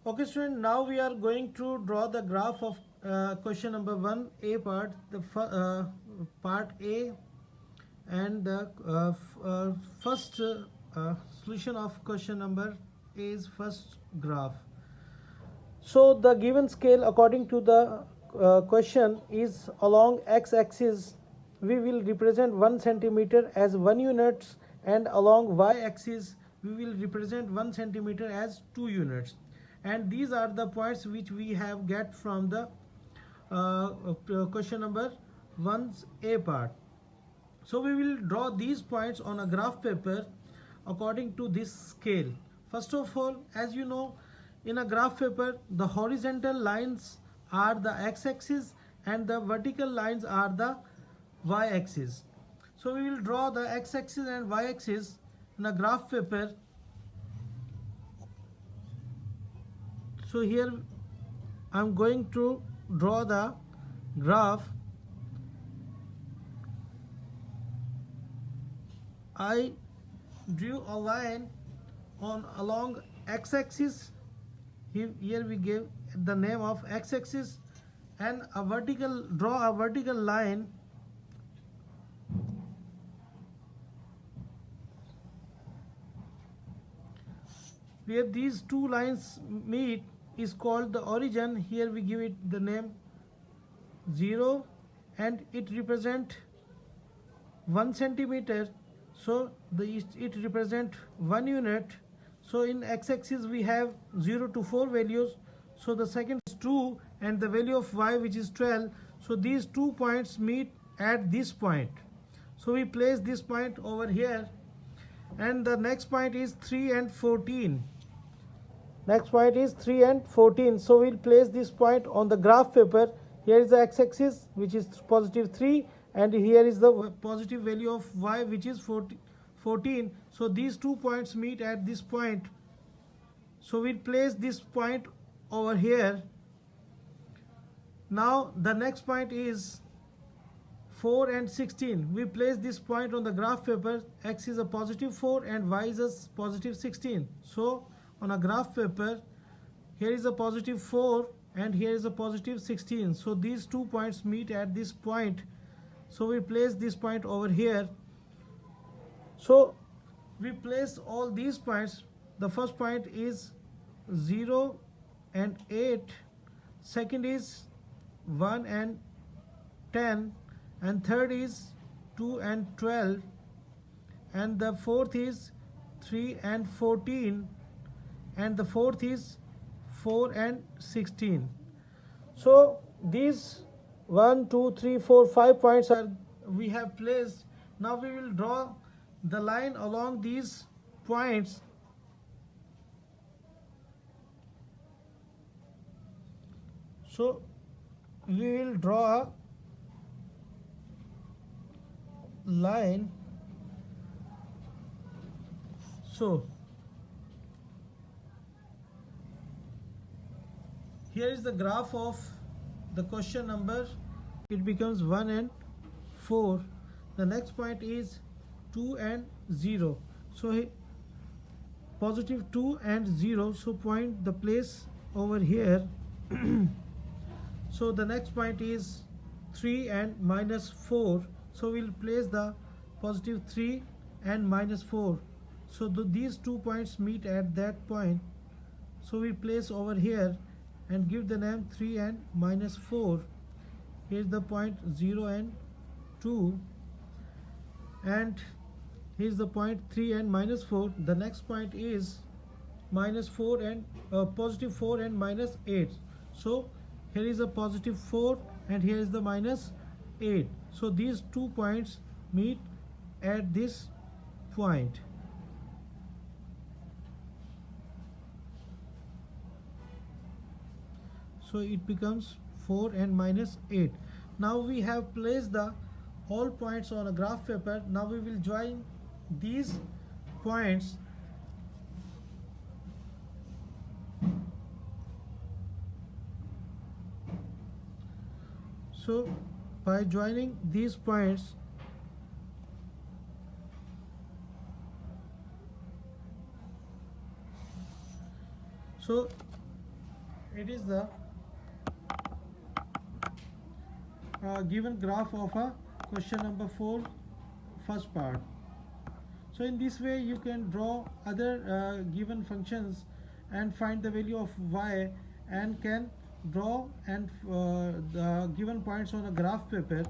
Okay, student, now we are going to draw the graph of question number 1, A part, the part A, and the first solution of question number A is first graph. So the given scale according to the question is along x-axis we will represent 1 centimeter as 1 units, and along y-axis we will represent 1 centimeter as 2 units, and these are the points which we have get from the question number 1's A part. So we will draw these points on a graph paper according to this scale. First of all, as you know, in a graph paper, the horizontal lines are the x-axis and the vertical lines are the y-axis. So we will draw the x-axis and y-axis in a graph paper. So here I am going to draw the graph. I drew a line on along x-axis. Here we give the name of x-axis, and draw a vertical line where these two lines meet is called the origin. Here we give it the name 0, and it represent 1 centimeter, so it represent 1 unit. So in x-axis we have 0 to 4 values, so the second is 2 and the value of y which is 12. So these 2 points meet at this point, so we place this point over here, and the next point is 3 and 14. Next point is 3 and 14, so we'll place this point on the graph paper. Here is the x-axis which is positive 3, and here is the positive value of y which is 14. So these 2 points meet at this point, so we'll place this point over here. Now the next point is 4 and 16. We place this point on the graph paper. X is a positive 4 and y is a positive 16. So on a graph paper, here is a positive 4 and here is a positive 16. So these 2 points meet at this point, so we place this point over here. So we place all these points. The first point is 0 and 8, second is 1 and 10, and third is 2 and 12, and the fourth is 3 and 14, and the fourth is 4 and 16. So these 1, 2, 3, 4, 5 points are we have placed. Now we will draw the line along these points. So we will draw a line. So here is the graph of the question number. It becomes 1 and 4. The next point is 2 and 0. So positive 2 and 0. So point the place over here. So the next point is 3 and minus 4. So we'll place the positive 3 and minus 4. So these 2 points meet at that point. So we place over here and give the name 3 and minus 4. Here's the point 0 and 2, and here's the point 3 and minus 4. The next point is minus 4 and positive 4 and minus 8. So here is a positive 4 and here is the minus 8. So these 2 points meet at this point. So it becomes 4 and minus 8. Now we have placed the all points on a graph paper. Now we will join these points. So by joining these points, so it is the given graph of a question number 4 first part. So in this way you can draw other given functions and find the value of y, and can draw and the given points on a graph paper